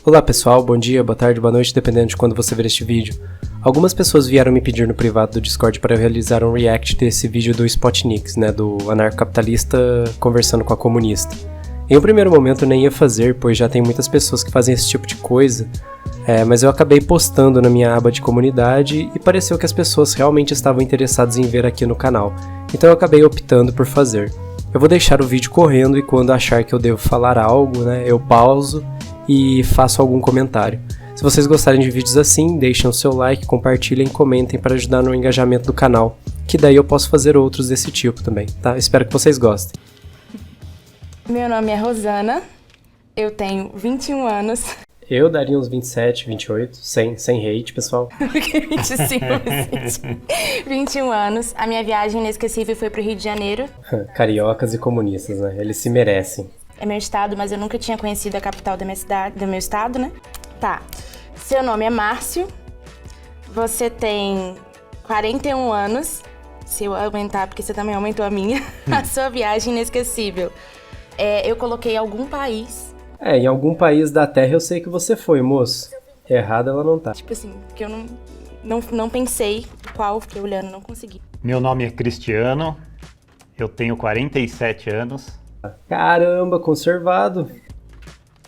Olá pessoal, bom dia, boa tarde, boa noite, dependendo de quando você ver este vídeo. Algumas pessoas vieram me pedir no privado do Discord para eu realizar um react desse vídeo do Spotniks, do anarcocapitalista conversando com a comunista. Em um primeiro momento eu nem ia fazer, pois já tem muitas pessoas que fazem esse tipo de coisa, mas eu acabei postando na minha aba de comunidade e pareceu que as pessoas realmente estavam interessadas em ver aqui no canal, então eu acabei optando por fazer. Eu vou deixar o vídeo correndo e quando achar que eu devo falar algo, eu pauso e faço algum comentário. Se vocês gostarem de vídeos assim, deixem o seu like, compartilhem e comentem para ajudar no engajamento do canal, que daí eu posso fazer outros desse tipo também, tá? Espero que vocês gostem. Meu nome é Rosana, eu tenho 21 anos. Eu daria uns 27, 28, sem hate, pessoal. 25, 21 anos. A minha viagem inesquecível foi pro Rio de Janeiro. Cariocas e comunistas, Eles se merecem. É meu estado, mas eu nunca tinha conhecido a capital da minha cidade, do meu estado, Tá. Seu nome é Márcio. Você tem 41 anos. Se eu aumentar, porque você também aumentou a minha. A sua viagem inesquecível. Eu coloquei algum país. Em algum país da Terra eu sei que você foi, moço. Errada ela não tá. Tipo assim, que eu não pensei qual, fiquei olhando, não consegui. Meu nome é Cristiano. Eu tenho 47 anos. Caramba, conservado.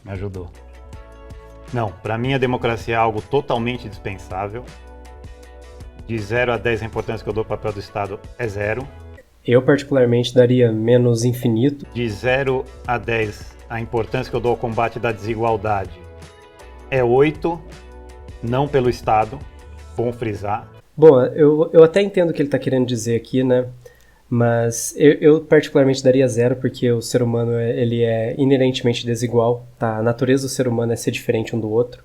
Me ajudou. Não, pra mim a democracia é algo totalmente dispensável. De 0 a 10 a importância que eu dou ao papel do Estado é 0. Eu particularmente daria menos infinito. De 0 a 10 a importância que eu dou ao combate da desigualdade é 8. Não pelo Estado. Bom frisar. Bom, eu até entendo o que ele tá querendo dizer aqui, Mas eu particularmente daria 0 porque o ser humano ele é inerentemente desigual, tá? A natureza do ser humano é ser diferente um do outro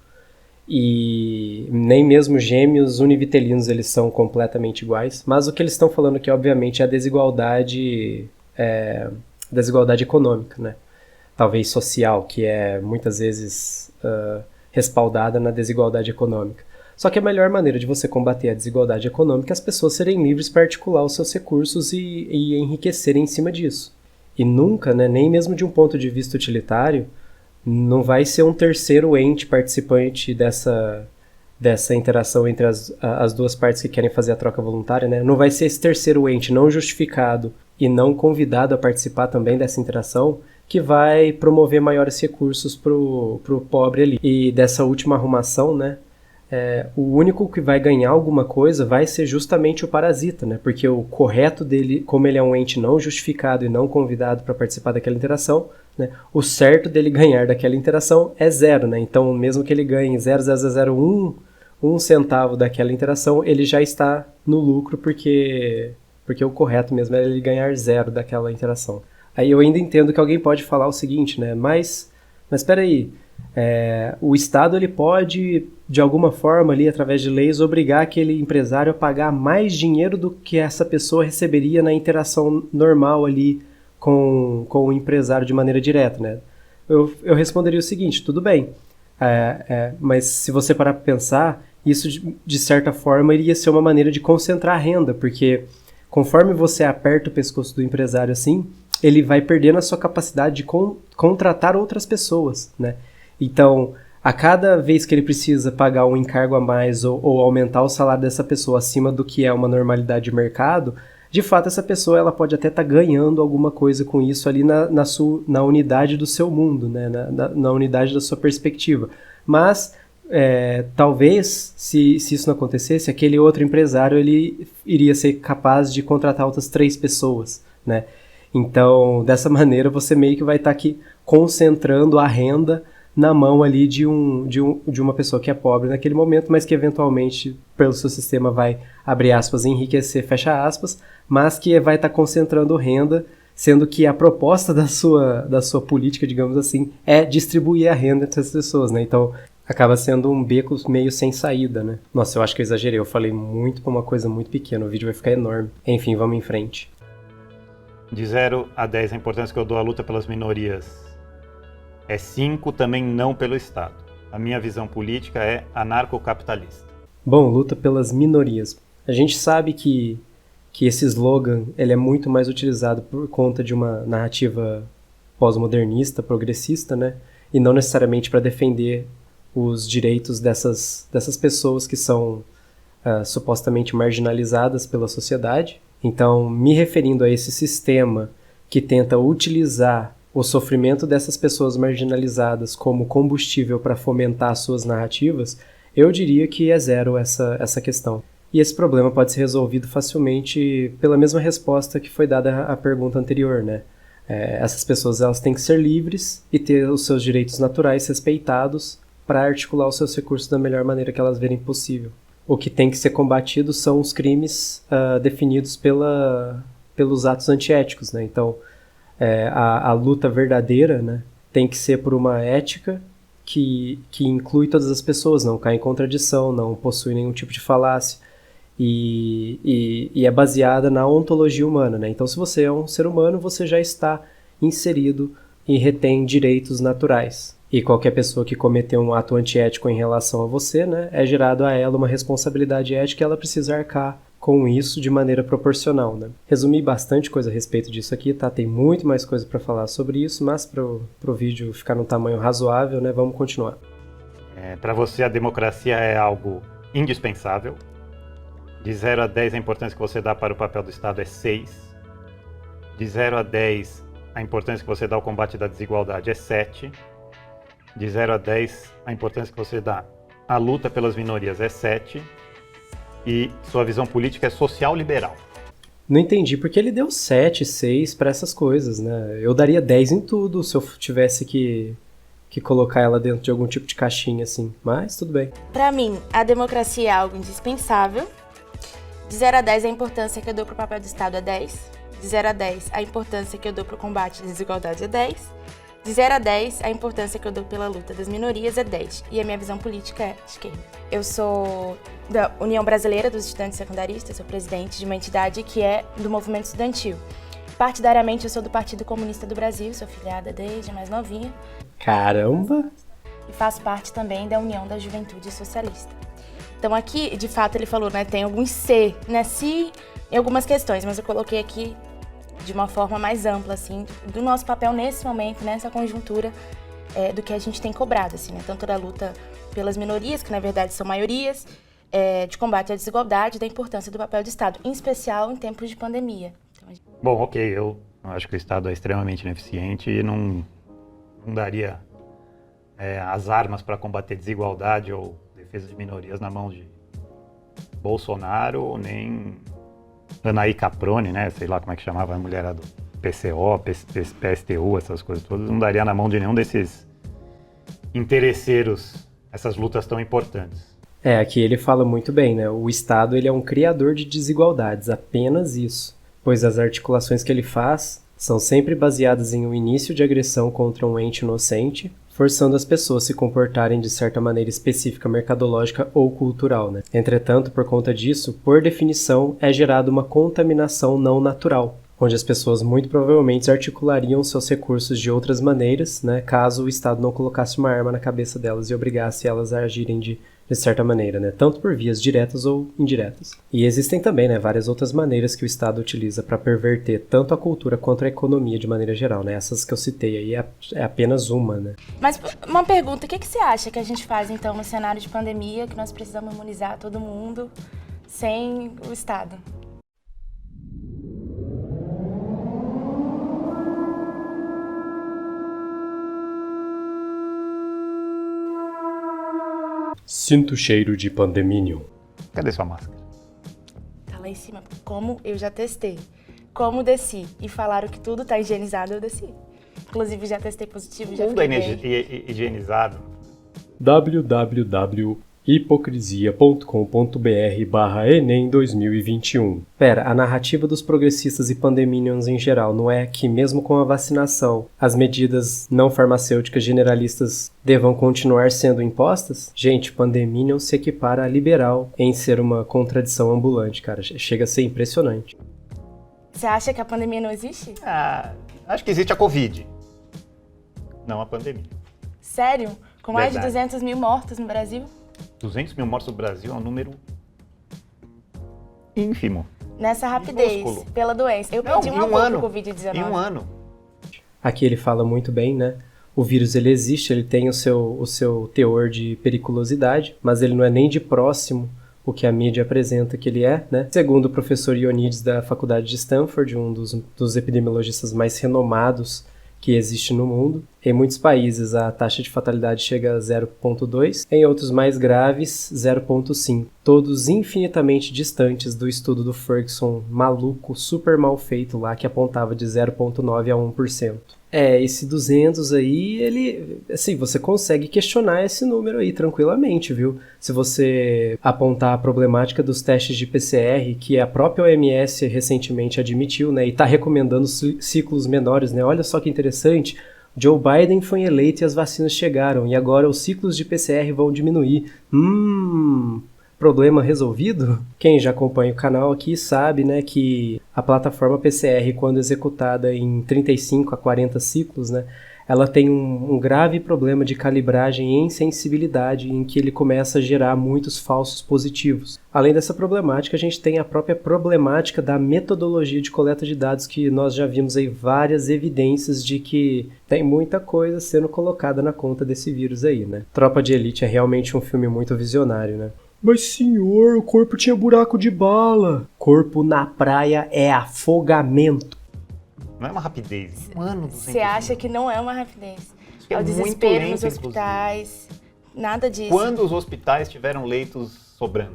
e nem mesmo gêmeos univitelinos eles são completamente iguais, mas o que eles estão falando aqui obviamente é a desigualdade econômica, Talvez social, que é muitas vezes respaldada na desigualdade econômica. Só que a melhor maneira de você combater a desigualdade econômica é as pessoas serem livres para articular os seus recursos e enriquecerem em cima disso. E nunca, nem mesmo de um ponto de vista utilitário, não vai ser um terceiro ente participante dessa interação entre as duas partes que querem fazer a troca voluntária, Não vai ser esse terceiro ente não justificado e não convidado a participar também dessa interação que vai promover maiores recursos pro pobre ali. E dessa última arrumação, o único que vai ganhar alguma coisa vai ser justamente o parasita, Porque o correto dele, como ele é um ente não justificado e não convidado para participar daquela interação, o certo dele ganhar daquela interação é 0, Então, mesmo que ele ganhe 0,001 centavo daquela interação, ele já está no lucro porque o correto mesmo é ele ganhar 0 daquela interação. Aí eu ainda entendo que alguém pode falar o seguinte, Mas espera aí, o Estado ele pode, de alguma forma, ali, através de leis, obrigar aquele empresário a pagar mais dinheiro do que essa pessoa receberia na interação normal ali com o empresário de maneira direta, Eu responderia o seguinte, tudo bem, mas se você parar para pensar, isso de certa forma iria ser uma maneira de concentrar a renda, porque conforme você aperta o pescoço do empresário assim, ele vai perdendo a sua capacidade de contratar outras pessoas, Então, a cada vez que ele precisa pagar um encargo a mais ou aumentar o salário dessa pessoa acima do que é uma normalidade de mercado, de fato essa pessoa ela pode até estar ganhando alguma coisa com isso ali na unidade do seu mundo, na unidade da sua perspectiva. Mas, talvez, se isso não acontecesse, aquele outro empresário ele iria ser capaz de contratar outras 3 pessoas, Então, dessa maneira, você meio que vai estar aqui concentrando a renda na mão ali de uma pessoa que é pobre naquele momento, mas que eventualmente, pelo seu sistema, vai, abre aspas, enriquecer, fecha aspas, mas que vai estar concentrando renda, sendo que a proposta da sua política, digamos assim, é distribuir a renda entre as pessoas, Então, acaba sendo um beco meio sem saída, Nossa, eu acho que eu exagerei, eu falei muito pra uma coisa muito pequena, o vídeo vai ficar enorme. Enfim, vamos em frente. De 0 a 10 a importância que eu dou à luta pelas minorias é 5, também não pelo Estado. A minha visão política é anarcocapitalista. Bom, luta pelas minorias. A gente sabe que esse slogan ele é muito mais utilizado por conta de uma narrativa pós-modernista, progressista, e não necessariamente para defender os direitos dessas pessoas que são supostamente marginalizadas pela sociedade. Então, me referindo a esse sistema que tenta utilizar o sofrimento dessas pessoas marginalizadas como combustível para fomentar suas narrativas, eu diria que é zero essa questão. E esse problema pode ser resolvido facilmente pela mesma resposta que foi dada à pergunta anterior, né? Essas pessoas elas têm que ser livres e ter os seus direitos naturais respeitados para articular os seus recursos da melhor maneira que elas verem possível. O que tem que ser combatido são os crimes definidos pelos atos antiéticos, né? Então, a luta verdadeira, né, tem que ser por uma ética que inclui todas as pessoas, não cai em contradição, não possui nenhum tipo de falácia e é baseada na ontologia humana, né? Então, se você é um ser humano, você já está inserido e retém direitos naturais. E qualquer pessoa que cometeu um ato antiético em relação a você, né, é gerado a ela uma responsabilidade ética e ela precisa arcar com isso de maneira proporcional, né? Resumi bastante coisa a respeito disso aqui, tá? Tem muito mais coisa para falar sobre isso, mas pro vídeo ficar num tamanho razoável, né, vamos continuar. Para você, a democracia é algo indispensável. De 0 a 10, a importância que você dá para o papel do Estado é 6. De 0 a 10, a importância que você dá ao combate da desigualdade é 7. De 0 a 10, a importância que você dá à luta pelas minorias é 7. E sua visão política é social-liberal. Não entendi porque ele deu 7, 6 para essas coisas, né? Eu daria 10 em tudo se eu tivesse que colocar ela dentro de algum tipo de caixinha, assim. Mas tudo bem. Para mim, a democracia é algo indispensável. De 0 a 10, a importância que eu dou pro papel do Estado é 10. De 0 a 10, a importância que eu dou pro combate à desigualdade é 10. De 0 a 10, a importância que eu dou pela luta das minorias é 10. E a minha visão política é esquerda. Eu sou da União Brasileira dos Estudantes Secundaristas, sou presidente de uma entidade que é do movimento estudantil. Partidariamente, eu sou do Partido Comunista do Brasil, sou filiada desde mais novinha. Caramba! E faço parte também da União da Juventude Socialista. Então aqui, de fato, ele falou, né, tem alguns C, né, si em algumas questões, mas eu coloquei aqui de uma forma mais ampla, assim, do nosso papel nesse momento, nessa conjuntura, do que a gente tem cobrado, assim, né, tanto da luta pelas minorias, que na verdade são maiorias, de combate à desigualdade, da importância do papel do Estado, em especial em tempos de pandemia. Então, Bom, ok, eu acho que o Estado é extremamente ineficiente e não daria as armas para combater desigualdade ou defesa de minorias na mão de Bolsonaro, nem Anaí Caprone, né? Sei lá como é que chamava a mulher do PCO, PSTU, essas coisas todas. Não daria na mão de nenhum desses interesseiros essas lutas tão importantes. Aqui ele fala muito bem, né? O Estado ele é um criador de desigualdades, apenas isso. Pois as articulações que ele faz são sempre baseadas em um início de agressão contra um ente inocente, forçando as pessoas a se comportarem de certa maneira específica, mercadológica ou cultural, né? Entretanto, por conta disso, por definição, é gerada uma contaminação não natural, onde as pessoas muito provavelmente articulariam seus recursos de outras maneiras, né, caso o Estado não colocasse uma arma na cabeça delas e obrigasse elas a agirem de certa maneira, né, tanto por vias diretas ou indiretas. E existem também, né, várias outras maneiras que o Estado utiliza para perverter tanto a cultura quanto a economia de maneira geral, né? Essas que eu citei aí é apenas uma, né? Mas uma pergunta, o que você acha que a gente faz então no cenário de pandemia, que nós precisamos imunizar todo mundo sem o Estado? Sinto o cheiro de pandeminium. Cadê sua máscara? Tá lá em cima. Como eu já testei. Como desci e falaram que tudo tá higienizado, eu desci. Inclusive já testei positivo, já Tudo é fiquei bem. higienizado. www.hipocrisia.com.br/Enem 2021. Pera, a narrativa dos progressistas e pandeminions em geral não é que, mesmo com a vacinação, as medidas não farmacêuticas generalistas devam continuar sendo impostas? Gente, pandeminion se equipara a liberal em ser uma contradição ambulante, cara. Chega a ser impressionante. Você acha que a pandemia não existe? Acho que existe a Covid, não a pandemia. Sério? Com mais Verdade. de 200 mil mortos no Brasil? 200 mil mortos no Brasil é um número ínfimo. Nessa rapidez, Minúsculo. pela doença. Eu Não, perdi em um um avô ano. pro Covid-19. Em um ano. Aqui ele fala muito bem, né? O vírus ele existe, ele tem o seu teor de periculosidade, mas ele não é nem de próximo o que a mídia apresenta que ele é, né? Segundo o professor Ioannidis da Faculdade de Stanford, um dos epidemiologistas mais renomados que existe no mundo. Em muitos países a taxa de fatalidade chega a 0,2, em outros mais graves 0,5. Todos infinitamente distantes do estudo do Ferguson maluco, super mal feito lá, que apontava de 0,9 a 1%. Esse 200 aí, ele, assim, você consegue questionar esse número aí tranquilamente, viu? Se você apontar a problemática dos testes de PCR, que a própria OMS recentemente admitiu, né, e está recomendando ciclos menores, né? Olha só que interessante, Joe Biden foi eleito e as vacinas chegaram, e agora os ciclos de PCR vão diminuir. Problema resolvido? Quem já acompanha o canal aqui sabe, né, que a plataforma PCR, quando executada em 35 a 40 ciclos, né, ela tem um grave problema de calibragem e insensibilidade em que ele começa a gerar muitos falsos positivos. Além dessa problemática, a gente tem a própria problemática da metodologia de coleta de dados, que nós já vimos aí várias evidências de que tem muita coisa sendo colocada na conta desse vírus aí, né? Tropa de Elite é realmente um filme muito visionário, né? Mas senhor, o corpo tinha buraco de bala. Corpo na praia é afogamento. Não é uma rapidez. Mano, você acha que não é uma rapidez? É o muito desespero lento, nos hospitais, nada disso. Quando os hospitais tiveram leitos sobrando?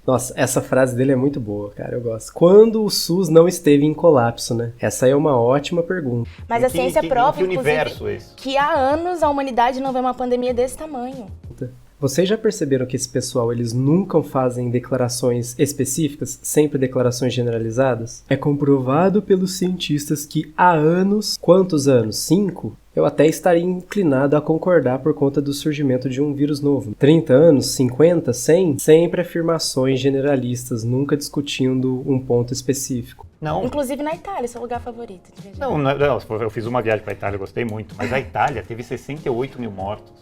Nossa, essa frase dele é muito boa, cara, eu gosto. Quando o SUS não esteve em colapso, né? Essa é uma ótima pergunta. Mas a ciência prova, inclusive, que há anos a humanidade não vê uma pandemia desse tamanho. Vocês já perceberam que esse pessoal, eles nunca fazem declarações específicas, sempre declarações generalizadas? É comprovado pelos cientistas que há anos, quantos anos? 5? Eu até estaria inclinado a concordar por conta do surgimento de um vírus novo. 30 anos? 50? 100? Sempre afirmações generalistas, nunca discutindo um ponto específico. Não. Inclusive na Itália, seu lugar favorito. Não, eu fiz uma viagem para a Itália, gostei muito, mas a Itália teve 68 mil mortos.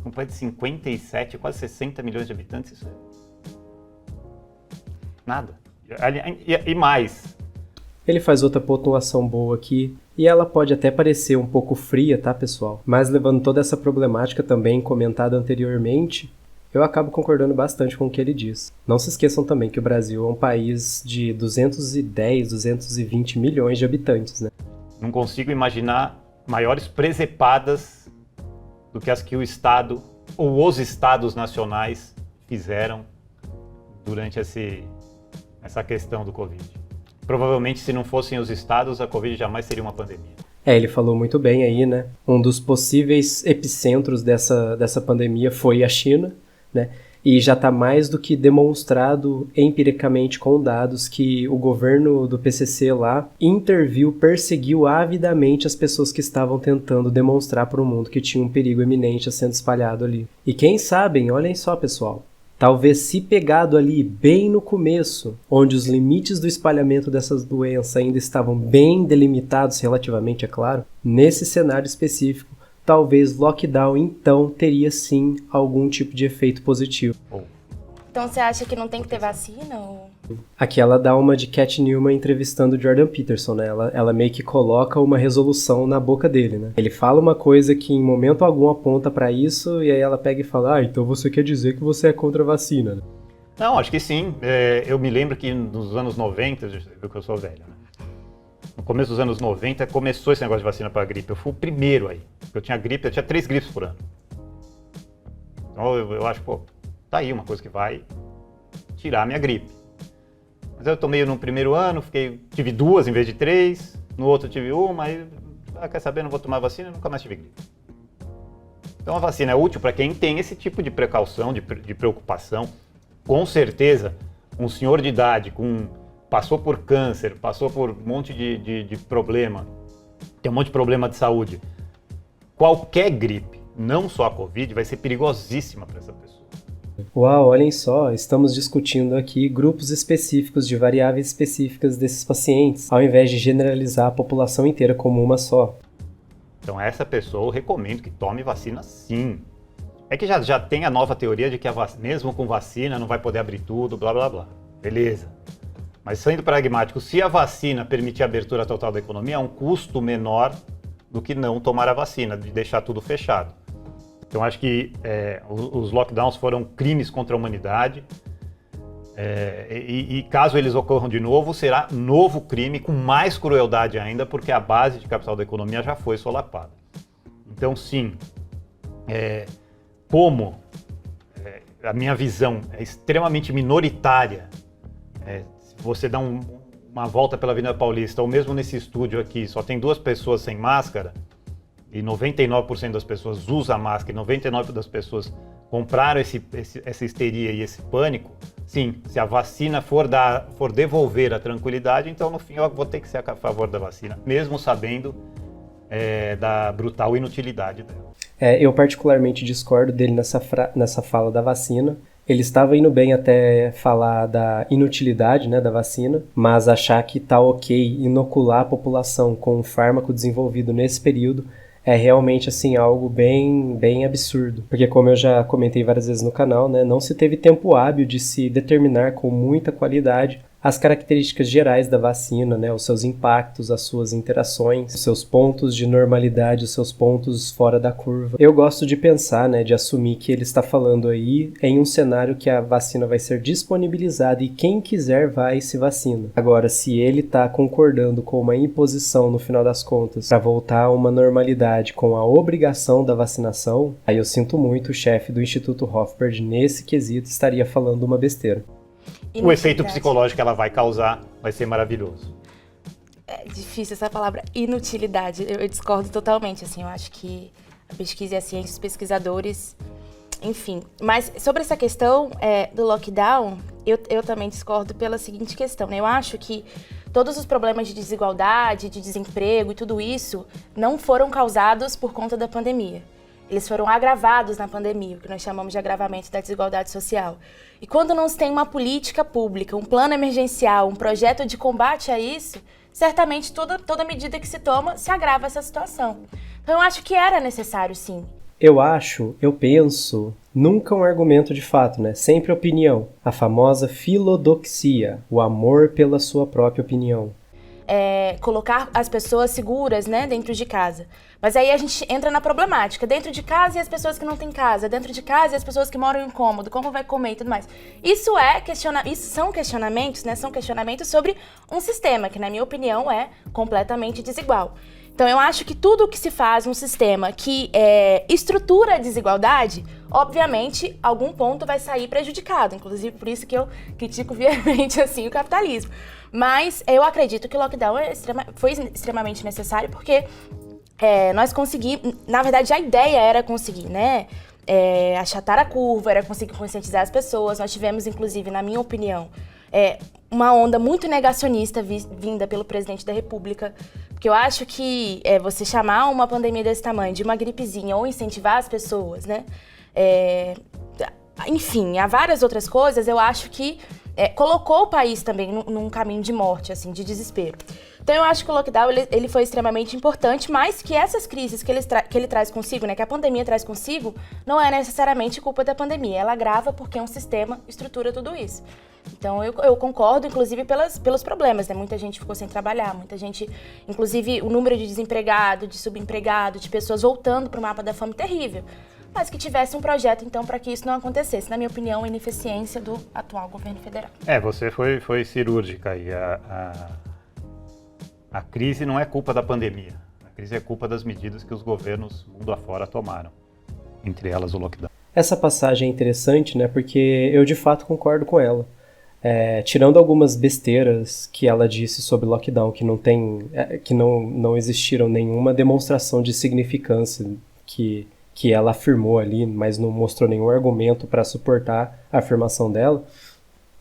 Um país de 57, quase 60 milhões de habitantes, isso é nada. E mais. Ele faz outra pontuação boa aqui, e ela pode até parecer um pouco fria, tá, pessoal? Mas levando toda essa problemática também comentada anteriormente, eu acabo concordando bastante com o que ele diz. Não se esqueçam também que o Brasil é um país de 210, 220 milhões de habitantes, né? Não consigo imaginar maiores presepadas do que as que o Estado ou os Estados nacionais fizeram durante essa questão do Covid. Provavelmente, se não fossem os Estados, a Covid jamais seria uma pandemia. Ele falou muito bem aí, né? Um dos possíveis epicentros dessa pandemia foi a China, né? E já está mais do que demonstrado empiricamente com dados que o governo do PCC lá interviu, perseguiu avidamente as pessoas que estavam tentando demonstrar para o mundo que tinha um perigo iminente sendo espalhado ali. E quem sabe, olhem só, pessoal, talvez se pegado ali bem no começo, onde os limites do espalhamento dessas doenças ainda estavam bem delimitados relativamente, é claro, nesse cenário específico, talvez lockdown, então, teria sim algum tipo de efeito positivo. Então você acha que não tem que ter vacina? Ou... Aqui ela dá uma de Cat Newman entrevistando o Jordan Peterson, né? Ela meio que coloca uma resolução na boca dele, né? Ele fala uma coisa que em momento algum aponta pra isso, e aí ela pega e fala, então você quer dizer que você é contra a vacina, né? Não, acho que sim. Eu me lembro que nos anos 90, viu que eu sou velho, né? No começo dos anos 90, começou esse negócio de vacina para gripe. Eu fui o primeiro aí. Eu tinha 3 gripes por ano. Então eu acho, tá aí uma coisa que vai tirar a minha gripe. Mas eu tomei no primeiro ano, tive 2 em vez de 3. No outro tive uma, aí, quer saber, não vou tomar vacina, nunca mais tive gripe. Então a vacina é útil para quem tem esse tipo de precaução, de preocupação. Com certeza, um senhor de idade passou por câncer, passou por um monte de problema, tem um monte de problema de saúde. Qualquer gripe, não só a Covid, vai ser perigosíssima para essa pessoa. Uau, olhem só, estamos discutindo aqui grupos específicos de variáveis específicas desses pacientes, ao invés de generalizar a população inteira como uma só. Então essa pessoa eu recomendo que tome vacina sim. É que já tem a nova teoria de que mesmo com vacina não vai poder abrir tudo, blá blá blá. Beleza. Mas sendo pragmático, se a vacina permitir a abertura total da economia, é um custo menor do que não tomar a vacina, de deixar tudo fechado. Então acho que os lockdowns foram crimes contra a humanidade, e caso eles ocorram de novo, será novo crime com mais crueldade ainda, porque a base de capital da economia já foi solapada. Então sim, a minha visão é extremamente minoritária, se você dá uma volta pela Avenida Paulista, ou mesmo nesse estúdio aqui, só tem 2 pessoas sem máscara, e 99% das pessoas usam máscara, e 99% das pessoas compraram essa histeria e esse pânico, sim, se a vacina for devolver a tranquilidade, então no fim eu vou ter que ser a favor da vacina, mesmo sabendo da brutal inutilidade dela. Eu particularmente discordo dele nessa fala da vacina. Ele estava indo bem até falar da inutilidade, né, da vacina, mas achar que tá ok inocular a população com um fármaco desenvolvido nesse período é realmente assim, algo bem, bem absurdo. Porque como eu já comentei várias vezes no canal, né, não se teve tempo hábil de se determinar com muita qualidade as características gerais da vacina, né, os seus impactos, as suas interações, os seus pontos de normalidade, os seus pontos fora da curva. Eu gosto de pensar, né, de assumir que ele está falando aí em um cenário que a vacina vai ser disponibilizada e quem quiser vai e se vacina. Agora, se ele está concordando com uma imposição no final das contas para voltar a uma normalidade com a obrigação da vacinação, aí eu sinto muito, o chefe do Instituto Hofbard nesse quesito estaria falando uma besteira. O efeito psicológico que ela vai causar vai ser maravilhoso. É difícil essa palavra, inutilidade. Eu discordo totalmente, assim, eu acho que a pesquisa e a ciência, os pesquisadores, enfim. Mas sobre essa questão do lockdown, eu também discordo pela seguinte questão, né? Eu acho que todos os problemas de desigualdade, de desemprego e tudo isso não foram causados por conta da pandemia. Eles foram agravados na pandemia, o que nós chamamos de agravamento da desigualdade social. E quando não se tem uma política pública, um plano emergencial, um projeto de combate a isso, certamente toda medida que se toma se agrava essa situação. Então eu acho que era necessário, sim. Eu penso, nunca um argumento de fato, né? Sempre opinião. A famosa filodoxia, o amor pela sua própria opinião. Colocar as pessoas seguras, né, dentro de casa. Mas aí a gente entra na problemática. Dentro de casa e as pessoas que não têm casa. Dentro de casa e as pessoas que moram em cômodo. Como vai comer e tudo mais. Isso são questionamentos, né? São questionamentos sobre um sistema que, na minha opinião, é completamente desigual. Então, eu acho que tudo o que se faz num sistema que estrutura a desigualdade, obviamente, algum ponto vai sair prejudicado. Inclusive, por isso que eu critico veemente, assim, o capitalismo. Mas eu acredito que o lockdown foi extremamente necessário porque nós conseguimos... Na verdade, a ideia era conseguir, né? Achatar a curva, era conseguir conscientizar as pessoas. Nós tivemos, inclusive, na minha opinião, uma onda muito negacionista vinda pelo presidente da República. Porque eu acho que você chamar uma pandemia desse tamanho de uma gripezinha ou incentivar as pessoas, né? Enfim, há várias outras coisas, eu acho que colocou o país também num caminho de morte, assim, de desespero. Então eu acho que o lockdown ele foi extremamente importante, mas que essas crises que ele traz consigo, né, que a pandemia traz consigo, não é necessariamente culpa da pandemia. Ela agrava porque um sistema estrutura tudo isso. Então eu concordo, inclusive, pelos problemas, né? Muita gente ficou sem trabalhar, muita gente, inclusive o número de desempregado, de subempregado, de pessoas voltando para o mapa da fome terrível. Mas que tivesse um projeto, então, para que isso não acontecesse. Na minha opinião, a ineficiência do atual governo federal. Você foi cirúrgica aí. A crise não é culpa da pandemia. A crise é culpa das medidas que os governos mundo afora tomaram. Entre elas o lockdown. Essa passagem é interessante, né? Porque eu de fato concordo com ela. Tirando algumas besteiras que ela disse sobre lockdown, que não existiram nenhuma demonstração de significância que ela afirmou ali, mas não mostrou nenhum argumento para suportar a afirmação dela,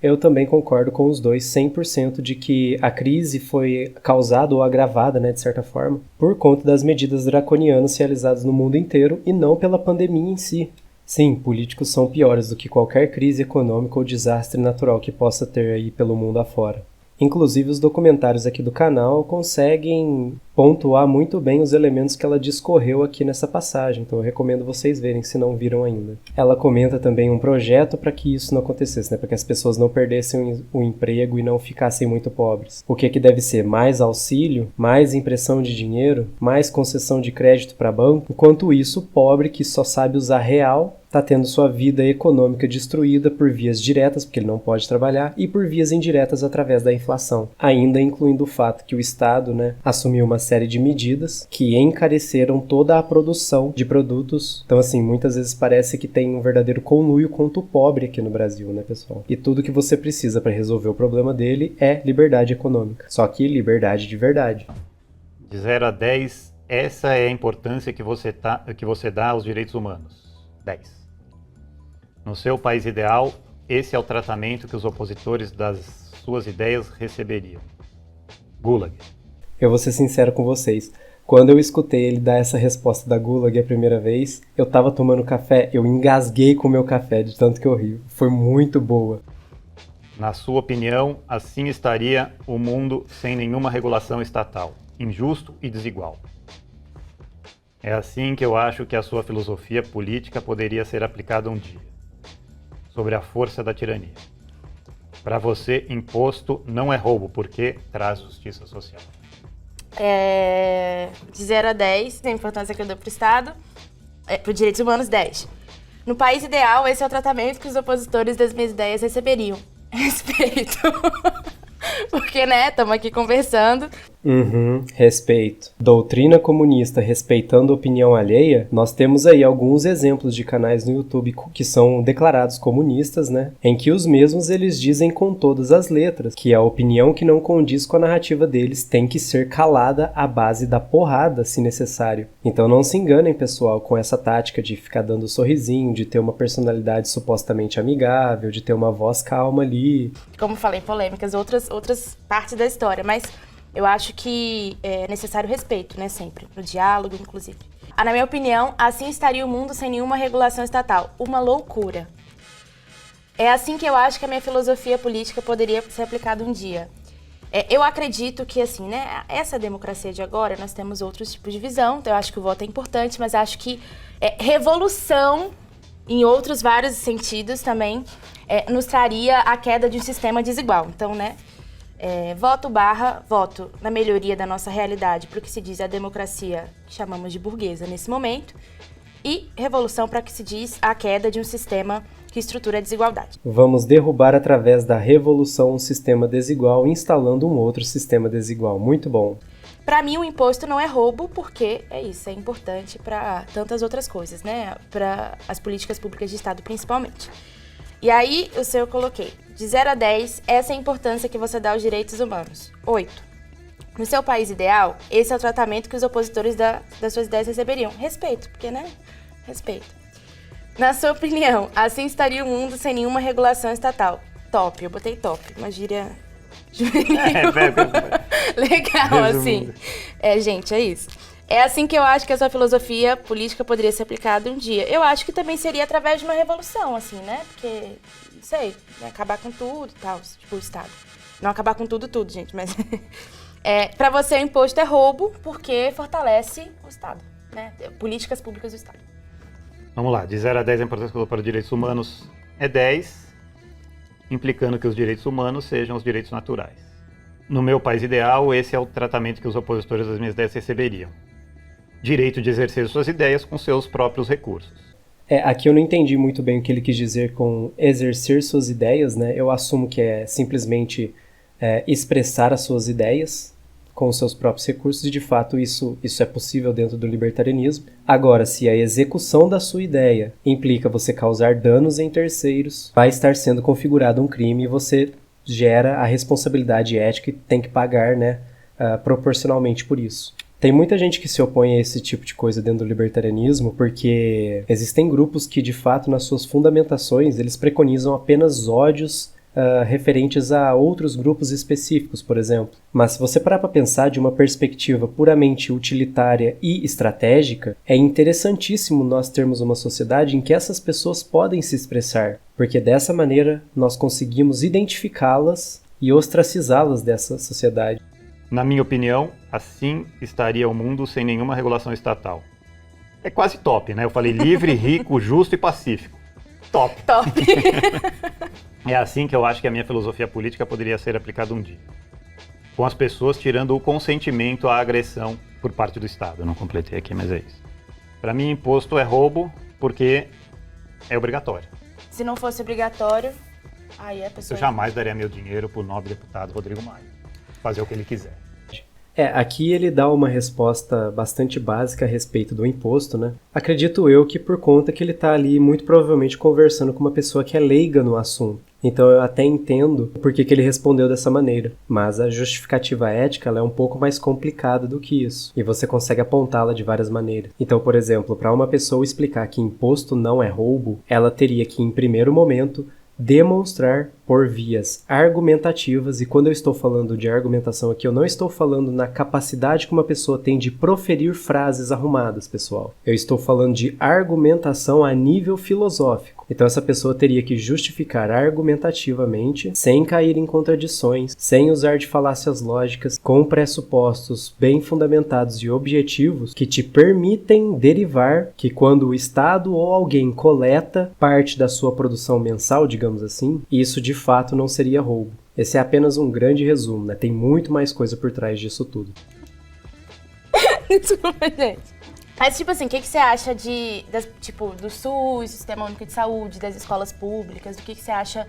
eu também concordo com os dois 100% de que a crise foi causada ou agravada, né, de certa forma, por conta das medidas draconianas realizadas no mundo inteiro e não pela pandemia em si. Sim, políticos são piores do que qualquer crise econômica ou desastre natural que possa ter aí pelo mundo afora. Inclusive, os documentários aqui do canal conseguem pontuar muito bem os elementos que ela discorreu aqui nessa passagem, então eu recomendo vocês verem, se não viram ainda. Ela comenta também um projeto para que isso não acontecesse, né, para que as pessoas não perdessem o emprego e não ficassem muito pobres. O que deve ser? Mais auxílio, mais impressão de dinheiro, mais concessão de crédito para banco. Enquanto isso, o pobre que só sabe usar real está tendo sua vida econômica destruída por vias diretas, porque ele não pode trabalhar, e por vias indiretas através da inflação. Ainda incluindo o fato que o Estado, né, assumiu uma série de medidas que encareceram toda a produção de produtos. Então, assim, muitas vezes parece que tem um verdadeiro conluio contra o pobre aqui no Brasil, né, pessoal? E tudo que você precisa para resolver o problema dele é liberdade econômica. Só que liberdade de verdade. De 0 a 10, essa é a importância que você dá aos direitos humanos. 10. No seu país ideal, esse é o tratamento que os opositores das suas ideias receberiam. Gulag. Eu vou ser sincero com vocês. Quando eu escutei ele dar essa resposta da Gulag a primeira vez, eu tava tomando café, eu engasguei com o meu café de tanto que eu ri. Foi muito boa. Na sua opinião, assim estaria o mundo sem nenhuma regulação estatal, injusto e desigual. É assim que eu acho que a sua filosofia política poderia ser aplicada um dia. Sobre a força da tirania. Para você, imposto não é roubo, porque traz justiça social. De 0 a 10, a importância que eu dou para o Estado, para os direitos humanos, 10. No país ideal, esse é o tratamento que os opositores das minhas ideias receberiam. Respeito. Porque, né, estamos aqui conversando. Respeito. Doutrina comunista respeitando a opinião alheia, nós temos aí alguns exemplos de canais no YouTube que são declarados comunistas, né? Em que os mesmos eles dizem com todas as letras que a opinião que não condiz com a narrativa deles tem que ser calada à base da porrada, se necessário. Então não se enganem, pessoal, com essa tática de ficar dando sorrisinho, de ter uma personalidade supostamente amigável, de ter uma voz calma ali. Como falei, polêmicas, outras partes da história, mas eu acho que é necessário respeito, né, sempre, no diálogo, inclusive. Na minha opinião, assim estaria o mundo sem nenhuma regulação estatal. Uma loucura. É assim que eu acho que a minha filosofia política poderia ser aplicada um dia. Eu acredito que, assim, né, essa democracia de agora, nós temos outros tipos de visão, então eu acho que o voto é importante, mas acho que revolução, em outros vários sentidos também, nos traria a queda de um sistema desigual. Então, né, voto na melhoria da nossa realidade, para o que se diz a democracia que chamamos de burguesa nesse momento, e revolução para o que se diz a queda de um sistema que estrutura a desigualdade. Vamos derrubar através da revolução um sistema desigual, instalando um outro sistema desigual. Muito bom. Para mim, o imposto não é roubo, porque é importante para tantas outras coisas, né? Para as políticas públicas de Estado, principalmente. E aí, eu coloquei, de 0 a 10, essa é a importância que você dá aos direitos humanos. 8. No seu país ideal, esse é o tratamento que os opositores das suas ideias receberiam. Respeito, porque, né? Respeito. Na sua opinião, assim estaria o mundo sem nenhuma regulação estatal. Top, eu botei top, uma gíria juvenil. Legal, assim. Gente, é isso. É assim que eu acho que a sua filosofia política poderia ser aplicada um dia. Eu acho que também seria através de uma revolução, assim, né? Porque, não sei, né? Acabar com tudo e tal, tipo o Estado. Não acabar com tudo, gente, mas... Pra você, o imposto é roubo porque fortalece o Estado, né? Políticas públicas do Estado. Vamos lá, de 0 a 10 a importância que eu dou para os direitos humanos é 10, implicando que os direitos humanos sejam os direitos naturais. No meu país ideal, esse é o tratamento que os opositores das minhas ideias receberiam. Direito de exercer suas ideias com seus próprios recursos. Aqui eu não entendi muito bem o que ele quis dizer com exercer suas ideias, né? Eu assumo que é simplesmente expressar as suas ideias com os seus próprios recursos, e de fato isso é possível dentro do libertarianismo. Agora, se a execução da sua ideia implica você causar danos em terceiros, vai estar sendo configurado um crime e você gera a responsabilidade ética e tem que pagar, né, proporcionalmente por isso. Tem muita gente que se opõe a esse tipo de coisa dentro do libertarianismo porque existem grupos que, de fato, nas suas fundamentações, eles preconizam apenas ódios referentes a outros grupos específicos, por exemplo. Mas se você parar para pensar de uma perspectiva puramente utilitária e estratégica, é interessantíssimo nós termos uma sociedade em que essas pessoas podem se expressar, porque dessa maneira nós conseguimos identificá-las e ostracizá-las dessa sociedade. Na minha opinião, assim estaria o mundo sem nenhuma regulação estatal. É quase top, né? Eu falei livre, rico, justo e pacífico. Top! Top! É assim que eu acho que a minha filosofia política poderia ser aplicada um dia. Com as pessoas tirando o consentimento à agressão por parte do Estado. Eu não completei aqui, mas é isso. Para mim, imposto é roubo porque é obrigatório. Se não fosse obrigatório, aí a pessoa... Eu jamais daria meu dinheiro pro nobre deputado Rodrigo Maia. Fazer o que ele quiser. Aqui ele dá uma resposta bastante básica a respeito do imposto, né? Acredito eu que por conta que ele está ali muito provavelmente conversando com uma pessoa que é leiga no assunto. Então eu até entendo por que ele respondeu dessa maneira. Mas a justificativa ética ela é um pouco mais complicada do que isso. E você consegue apontá-la de várias maneiras. Então, por exemplo, para uma pessoa explicar que imposto não é roubo, ela teria que, em primeiro momento, demonstrar por vias argumentativas, e quando eu estou falando de argumentação aqui, eu não estou falando na capacidade que uma pessoa tem de proferir frases arrumadas, pessoal. Eu estou falando de argumentação a nível filosófico. Então essa pessoa teria que justificar argumentativamente, sem cair em contradições, sem usar de falácias lógicas, com pressupostos bem fundamentados e objetivos que te permitem derivar que quando o Estado ou alguém coleta parte da sua produção mensal, digamos assim, isso de fato não seria roubo. Esse é apenas um grande resumo, né? Tem muito mais coisa por trás disso tudo. Desculpa, gente. Mas, tipo assim, o que você acha do SUS, do Sistema Único de Saúde, das escolas públicas? O que você acha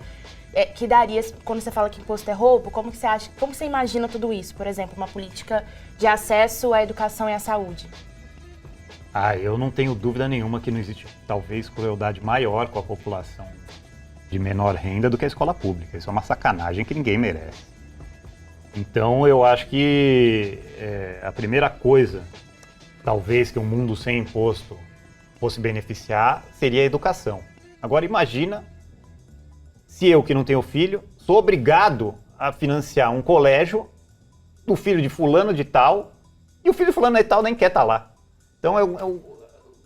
que daria, quando você fala que imposto é roubo, como você imagina tudo isso? Por exemplo, uma política de acesso à educação e à saúde. Eu não tenho dúvida nenhuma que não existe, talvez, crueldade maior com a população de menor renda do que a escola pública. Isso é uma sacanagem que ninguém merece. Então, eu acho que a primeira coisa, talvez, que um mundo sem imposto fosse beneficiar, seria a educação. Agora, imagina se eu, que não tenho filho, sou obrigado a financiar um colégio do filho de fulano de tal, e o filho de fulano de tal nem quer estar lá. Então,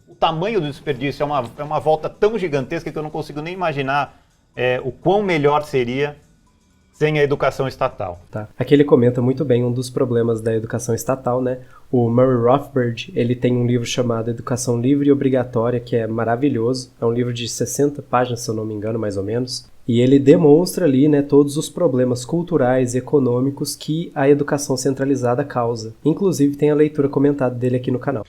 o tamanho do desperdício é uma volta tão gigantesca que eu não consigo nem imaginar o quão melhor seria sem a educação estatal. Tá. Aqui ele comenta muito bem um dos problemas da educação estatal, né? O Murray Rothbard, ele tem um livro chamado Educação Livre e Obrigatória, que é maravilhoso. É um livro de 60 páginas, se eu não me engano, mais ou menos. E ele demonstra ali, né, todos os problemas culturais e econômicos que a educação centralizada causa. Inclusive, tem a leitura comentada dele aqui no canal.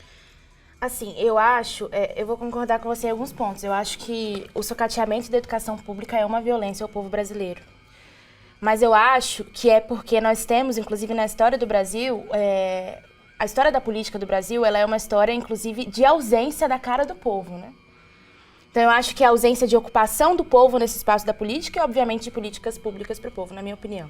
Assim, eu acho, eu vou concordar com você em alguns pontos. Eu acho que o sucateamento da educação pública é uma violência ao povo brasileiro. Mas eu acho que é porque nós temos, inclusive na história do Brasil, a história da política do Brasil, ela é uma história, inclusive, de ausência da cara do povo, né? Então eu acho que a ausência de ocupação do povo nesse espaço da política e, obviamente, de políticas públicas para o povo, na minha opinião.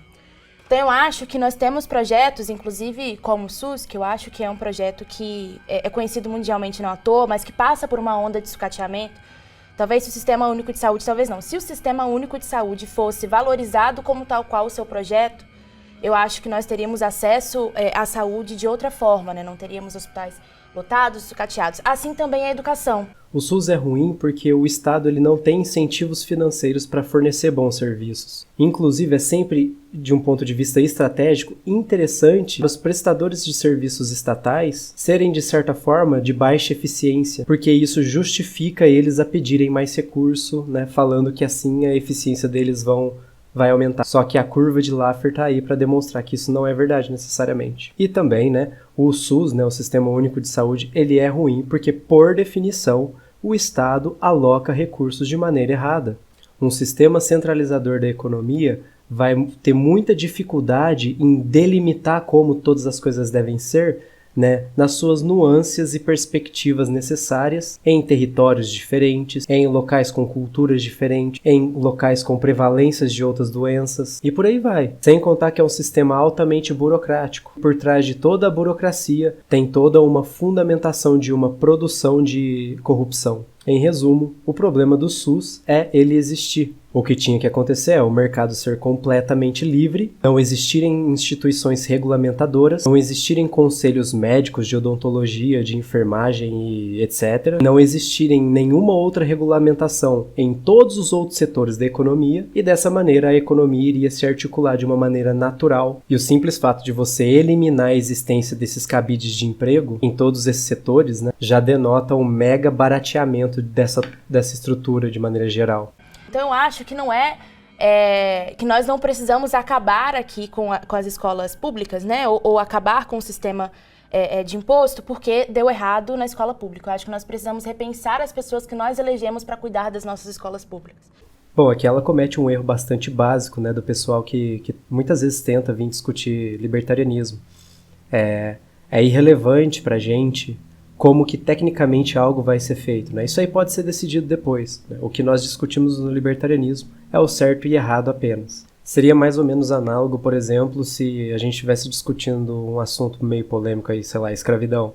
Então eu acho que nós temos projetos, inclusive como o SUS, que eu acho que é um projeto que é conhecido mundialmente não à toa, mas que passa por uma onda de sucateamento. Talvez se o Sistema Único de Saúde, talvez não. Se o Sistema Único de Saúde fosse valorizado como tal qual o seu projeto, eu acho que nós teríamos acesso à saúde de outra forma, né? Não teríamos hospitais lotados, sucateados. Assim também a educação. O SUS é ruim porque o Estado ele não tem incentivos financeiros para fornecer bons serviços. Inclusive, é sempre, de um ponto de vista estratégico, interessante os prestadores de serviços estatais serem, de certa forma, de baixa eficiência, porque isso justifica eles a pedirem mais recurso, né, falando que assim a eficiência deles vai aumentar. Só que a curva de Laffer está aí para demonstrar que isso não é verdade necessariamente. E também, né, o SUS, né, o Sistema Único de Saúde, ele é ruim porque, por definição, o Estado aloca recursos de maneira errada. Um sistema centralizador da economia vai ter muita dificuldade em delimitar como todas as coisas devem ser, né, nas suas nuances e perspectivas necessárias em territórios diferentes, em locais com culturas diferentes, em locais com prevalências de outras doenças e por aí vai. Sem contar que é um sistema altamente burocrático. Por trás de toda a burocracia tem toda uma fundamentação de uma produção de corrupção. Em resumo, o problema do SUS é ele existir. O que tinha que acontecer é o mercado ser completamente livre, não existirem instituições regulamentadoras, não existirem conselhos médicos de odontologia, de enfermagem e etc. Não existirem nenhuma outra regulamentação em todos os outros setores da economia e dessa maneira a economia iria se articular de uma maneira natural. E o simples fato de você eliminar a existência desses cabides de emprego em todos esses setores, né, já denota um mega barateamento dessa estrutura de maneira geral. Então, eu acho que não que nós não precisamos acabar aqui com as escolas públicas, né? Ou acabar com o sistema de imposto porque deu errado na escola pública. Eu acho que nós precisamos repensar as pessoas que nós elegemos para cuidar das nossas escolas públicas. Bom, aqui ela comete um erro bastante básico, né, do pessoal que muitas vezes tenta vir discutir libertarianismo. É irrelevante pra gente como que tecnicamente algo vai ser feito, né? Isso aí pode ser decidido depois, né? O que nós discutimos no libertarianismo é o certo e errado apenas. Seria mais ou menos análogo, por exemplo, se a gente estivesse discutindo um assunto meio polêmico aí, sei lá, escravidão,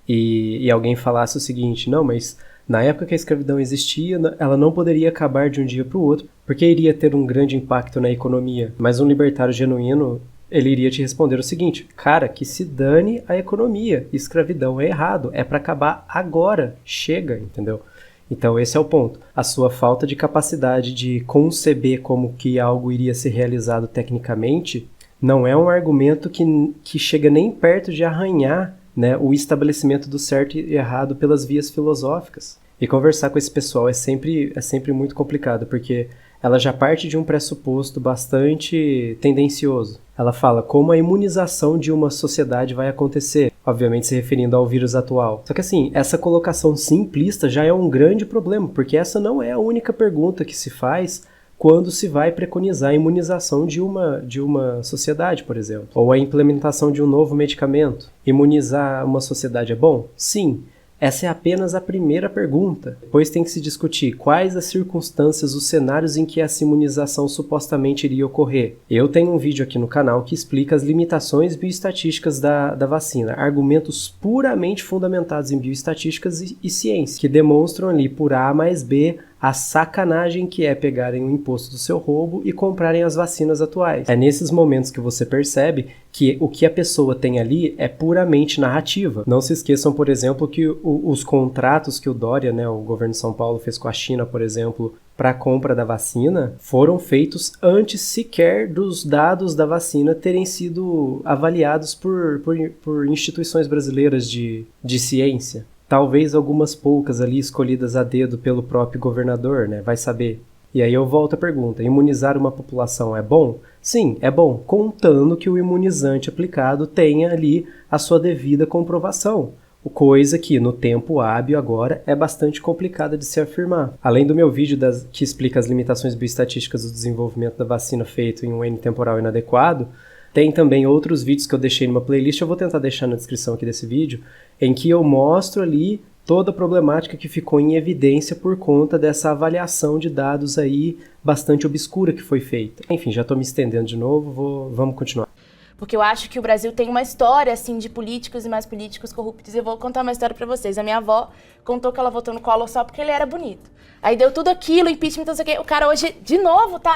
e alguém falasse o seguinte: não, mas na época que a escravidão existia, ela não poderia acabar de um dia para o outro, porque iria ter um grande impacto na economia. Mas um libertário genuíno, ele iria te responder o seguinte: cara, que se dane a economia, escravidão é errado, é para acabar agora, chega, entendeu? Então esse é o ponto. A sua falta de capacidade de conceber como que algo iria ser realizado tecnicamente não é um argumento que chega nem perto de arranhar, né, o estabelecimento do certo e errado pelas vias filosóficas. E conversar com esse pessoal é sempre muito complicado, porque ela já parte de um pressuposto bastante tendencioso. Ela fala como a imunização de uma sociedade vai acontecer, obviamente se referindo ao vírus atual. Só que assim, essa colocação simplista já é um grande problema, porque essa não é a única pergunta que se faz quando se vai preconizar a imunização de uma sociedade, por exemplo. Ou a implementação de um novo medicamento. Imunizar uma sociedade é bom? Sim. Essa é apenas a primeira pergunta. Depois tem que se discutir quais as circunstâncias, os cenários em que essa imunização supostamente iria ocorrer. Eu tenho um vídeo aqui no canal que explica as limitações bioestatísticas da vacina, argumentos puramente fundamentados em bioestatísticas e ciência, que demonstram ali por A mais B a sacanagem que é pegarem o imposto do seu roubo e comprarem as vacinas atuais. É nesses momentos que você percebe que o que a pessoa tem ali é puramente narrativa. Não se esqueçam, por exemplo, que os contratos que o Dória, né, o governo de São Paulo, fez com a China, por exemplo, para a compra da vacina, foram feitos antes sequer dos dados da vacina terem sido avaliados por instituições brasileiras de ciência. Talvez algumas poucas ali escolhidas a dedo pelo próprio governador, né? Vai saber. E aí eu volto à pergunta: imunizar uma população é bom? Sim, é bom, contando que o imunizante aplicado tenha ali a sua devida comprovação. Coisa que, no tempo hábil agora, é bastante complicada de se afirmar. Além do meu vídeo que explica as limitações bioestatísticas do desenvolvimento da vacina feito em um N temporal inadequado, tem também outros vídeos que eu deixei numa playlist, eu vou tentar deixar na descrição aqui desse vídeo, em que eu mostro ali toda a problemática que ficou em evidência por conta dessa avaliação de dados aí bastante obscura que foi feita. Enfim, já estou me estendendo de novo, vamos continuar. Porque eu acho que o Brasil tem uma história, assim, de políticos e mais políticos corruptos. Eu vou contar uma história pra vocês. A minha avó contou que ela votou no Collor só porque ele era bonito. Aí deu tudo aquilo, impeachment, não sei o quê. O cara hoje, de novo, tá?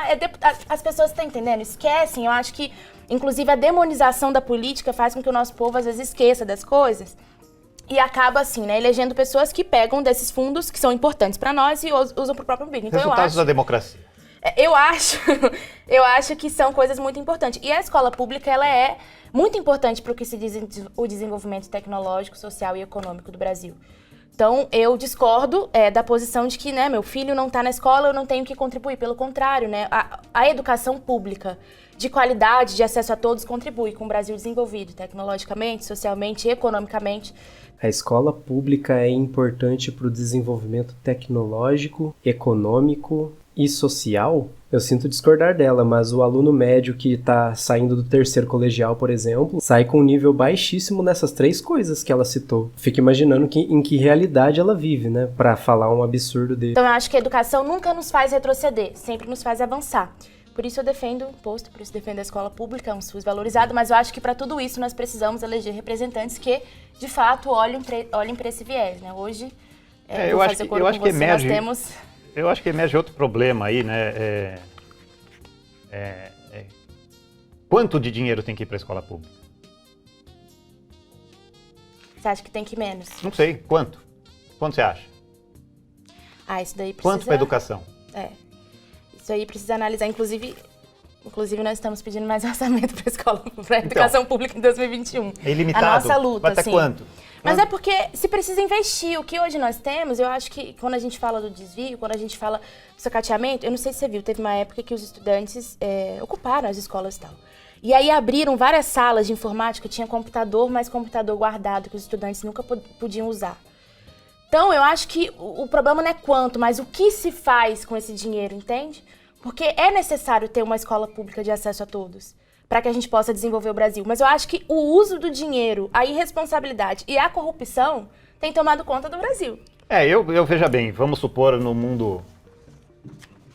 As pessoas estão entendendo? Esquecem. Eu acho que, inclusive, a demonização da política faz com que o nosso povo, às vezes, esqueça das coisas. E acaba, assim, né, elegendo pessoas que pegam desses fundos que são importantes pra nós e usam pro próprio umbigo. Então, resultados da democracia. Eu acho que são coisas muito importantes. E a escola pública, ela é muito importante para o que se diz o desenvolvimento tecnológico, social e econômico do Brasil. Então, eu discordo da posição de que, né, meu filho não está na escola, eu não tenho que contribuir. Pelo contrário, né, a educação pública de qualidade, de acesso a todos, contribui com o Brasil desenvolvido tecnologicamente, socialmente e economicamente. A escola pública é importante para o desenvolvimento tecnológico, econômico e social? Eu sinto discordar dela, mas o aluno médio que está saindo do terceiro colegial, por exemplo, sai com um nível baixíssimo nessas três coisas que ela citou. Fico imaginando em que realidade ela vive, né? Para falar um absurdo dele. Então eu acho que a educação nunca nos faz retroceder, sempre nos faz avançar. Por isso eu defendo o imposto, por isso eu defendo a escola pública, um SUS valorizado, mas eu acho que para tudo isso nós precisamos eleger representantes que, de fato, olhem para esse viés, né? Hoje, eu acho que emerge... nós temos... eu acho que emerge outro problema aí, né? Quanto de dinheiro tem que ir para a escola pública? Você acha que tem que ir menos? Não sei. Quanto? Quanto você acha? Isso daí precisa... Quanto para educação? Isso aí precisa analisar. Inclusive nós estamos pedindo mais orçamento para a escola, para a educação pública em 2021. É ilimitado? A nossa luta, vai até assim. Quanto? Mas é porque se precisa investir. O que hoje nós temos, eu acho que quando a gente fala do desvio, quando a gente fala do sacateamento, eu não sei se você viu, teve uma época que os estudantes ocuparam as escolas e tal. E aí abriram várias salas de informática, tinha computador, mas computador guardado, que os estudantes nunca podiam usar. Então, eu acho que o problema não é quanto, mas o que se faz com esse dinheiro, entende? Porque é necessário ter uma escola pública de acesso a todos, para que a gente possa desenvolver o Brasil. Mas eu acho que o uso do dinheiro, a irresponsabilidade e a corrupção tem tomado conta do Brasil. Eu veja bem, vamos supor no mundo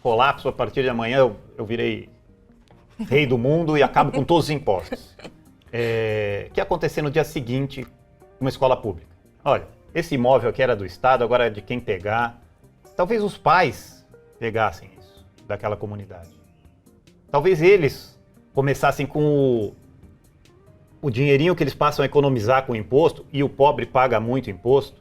colapso, a partir de amanhã eu virei rei do mundo e acabo com todos os impostos. O que ia acontecer no dia seguinte uma escola pública? Olha, esse imóvel aqui era do Estado, agora é de quem pegar. Talvez os pais pegassem isso, daquela comunidade. Talvez eles começassem com o dinheirinho que eles passam a economizar com o imposto, e o pobre paga muito imposto,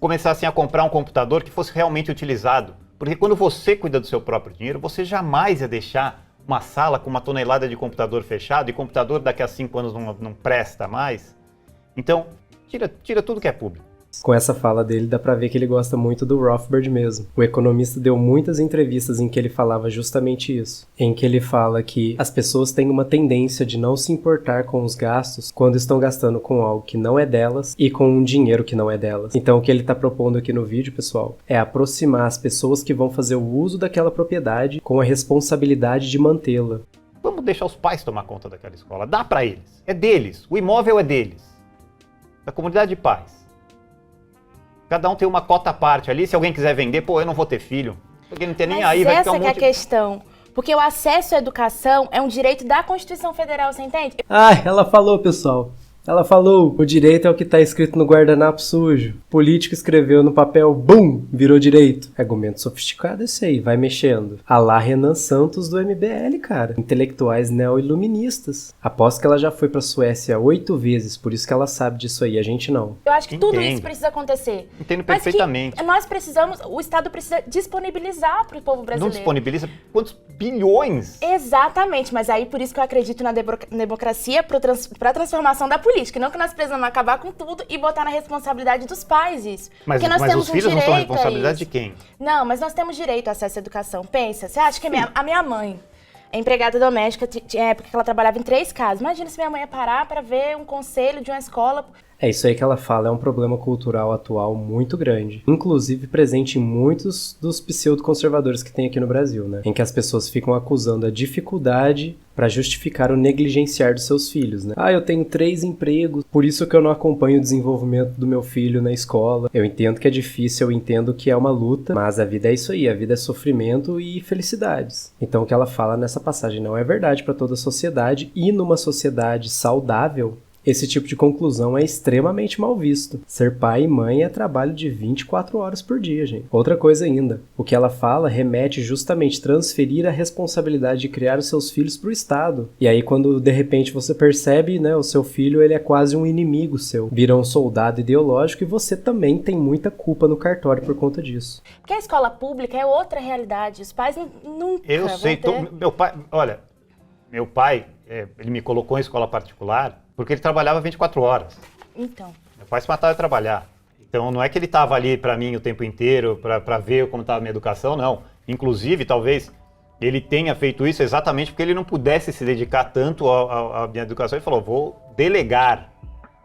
começassem a comprar um computador que fosse realmente utilizado. Porque quando você cuida do seu próprio dinheiro, você jamais ia deixar uma sala com 1 tonelada de computador fechado, e computador daqui a 5 anos não presta mais. Então, tira tudo que é público. Com essa fala dele, dá pra ver que ele gosta muito do Rothbard mesmo. O economista deu muitas entrevistas em que ele falava justamente isso. Em que ele fala que as pessoas têm uma tendência de não se importar com os gastos quando estão gastando com algo que não é delas e com um dinheiro que não é delas. Então o que ele tá propondo aqui no vídeo, pessoal, é aproximar as pessoas que vão fazer o uso daquela propriedade com a responsabilidade de mantê-la. Vamos deixar os pais tomar conta daquela escola. Dá pra eles. É deles. O imóvel é deles. Da comunidade de pais. Cada um tem uma cota à parte ali. Se alguém quiser vender, eu não vou ter filho. Porque não tem nem aí, vai ficar um monte... Essa que é a questão. Porque o acesso à educação é um direito da Constituição Federal, você entende? Ela falou, pessoal. Ela falou, o direito é o que tá escrito no guardanapo sujo. O político escreveu no papel, bum, virou direito. Argumento sofisticado esse aí, vai mexendo. A lá Renan Santos do MBL, cara. Intelectuais neo-iluministas. Aposto que ela já foi pra Suécia 8 vezes, por isso que ela sabe disso aí, a gente não. Eu acho que tudo isso precisa acontecer. Entendo perfeitamente. Nós precisamos, o Estado precisa disponibilizar pro povo brasileiro. Não disponibiliza quantos bilhões? Exatamente, mas aí por isso que eu acredito na democracia pra transformação da política. Não que nós precisamos acabar com tudo e botar na responsabilidade dos pais isso. Mas os filhos não são responsabilidade de quem? Não, mas nós temos direito ao acesso à educação. Pensa, você acha que a minha mãe é empregada doméstica, tinha época que ela trabalhava em 3 casas. Imagina se minha mãe ia parar para ver um conselho de uma escola... É isso aí que ela fala, é um problema cultural atual muito grande. Inclusive presente em muitos dos pseudo-conservadores que tem aqui no Brasil, né? Em que as pessoas ficam acusando a dificuldade para justificar o negligenciar dos seus filhos, né? Eu tenho 3 empregos, por isso que eu não acompanho o desenvolvimento do meu filho na escola. Eu entendo que é difícil, eu entendo que é uma luta, mas a vida é isso aí, a vida é sofrimento e felicidades. Então o que ela fala nessa passagem não é verdade para toda a sociedade, e numa sociedade saudável, esse tipo de conclusão é extremamente mal visto. Ser pai e mãe é trabalho de 24 horas por dia, gente. Outra coisa ainda, o que ela fala remete justamente a transferir a responsabilidade de criar os seus filhos para o Estado. E aí quando de repente você percebe, né, o seu filho ele é quase um inimigo seu, vira um soldado ideológico, e você também tem muita culpa no cartório por conta disso. Porque a escola pública é outra realidade, os pais nunca Eu sei, meu pai, ele me colocou em escola particular porque ele trabalhava 24 horas. Então. Meu pai se matava de trabalhar. Então não é que ele estava ali para mim o tempo inteiro, para ver como estava a minha educação, não. Inclusive, talvez ele tenha feito isso exatamente porque ele não pudesse se dedicar tanto à minha educação. Ele falou, vou delegar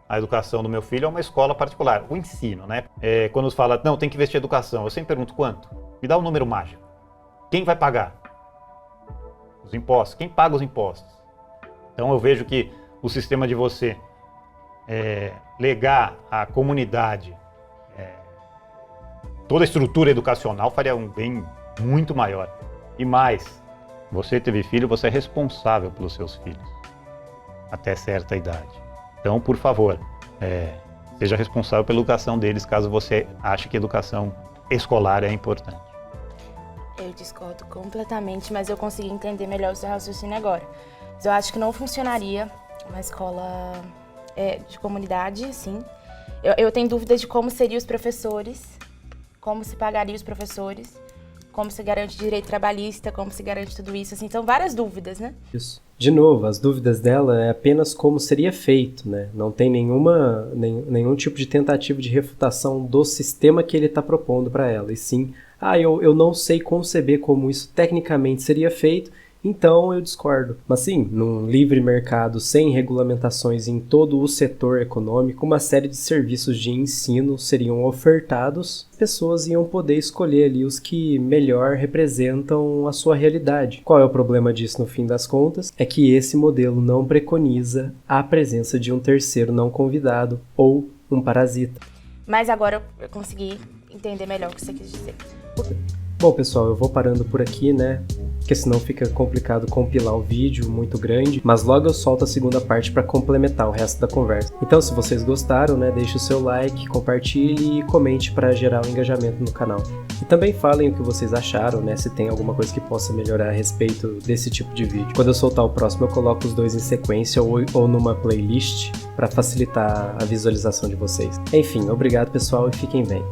a educação do meu filho a uma escola particular. O ensino, né? Quando fala, não, tem que investir em educação, eu sempre pergunto quanto? Me dá um número mágico. Quem vai pagar? Os impostos. Quem paga os impostos? Então eu vejo que o sistema de você legar à comunidade toda a estrutura educacional faria um bem muito maior. E mais, você teve filho, você é responsável pelos seus filhos até certa idade. Então, por favor, seja responsável pela educação deles, caso você ache que a educação escolar é importante. Eu discordo completamente, mas eu consegui entender melhor o seu raciocínio agora. Mas eu acho que não funcionaria uma escola de comunidade, assim. Eu tenho dúvidas de como seriam os professores, como se pagaria os professores, como se garante direito trabalhista, como se garante tudo isso, assim, são várias dúvidas, né? Isso. De novo, as dúvidas dela é apenas como seria feito, né? Não tem nenhum tipo de tentativa de refutação do sistema que ele está propondo para ela. E sim, eu não sei conceber como isso tecnicamente seria feito, então eu discordo. Mas sim, num livre mercado sem regulamentações em todo o setor econômico, uma série de serviços de ensino seriam ofertados. As pessoas iam poder escolher ali os que melhor representam a sua realidade. Qual é o problema disso no fim das contas? É que esse modelo não preconiza a presença de um terceiro não convidado ou um parasita. Mas agora eu consegui entender melhor o que você quis dizer. Bom, pessoal, eu vou parando por aqui, né? Porque senão fica complicado compilar o vídeo muito grande, mas logo eu solto a segunda parte para complementar o resto da conversa. Então, se vocês gostaram, né, deixe o seu like, compartilhe e comente para gerar um engajamento no canal. E também falem o que vocês acharam, né, se tem alguma coisa que possa melhorar a respeito desse tipo de vídeo. Quando eu soltar o próximo, eu coloco os dois em sequência ou numa playlist para facilitar a visualização de vocês. Enfim, obrigado, pessoal, e fiquem bem.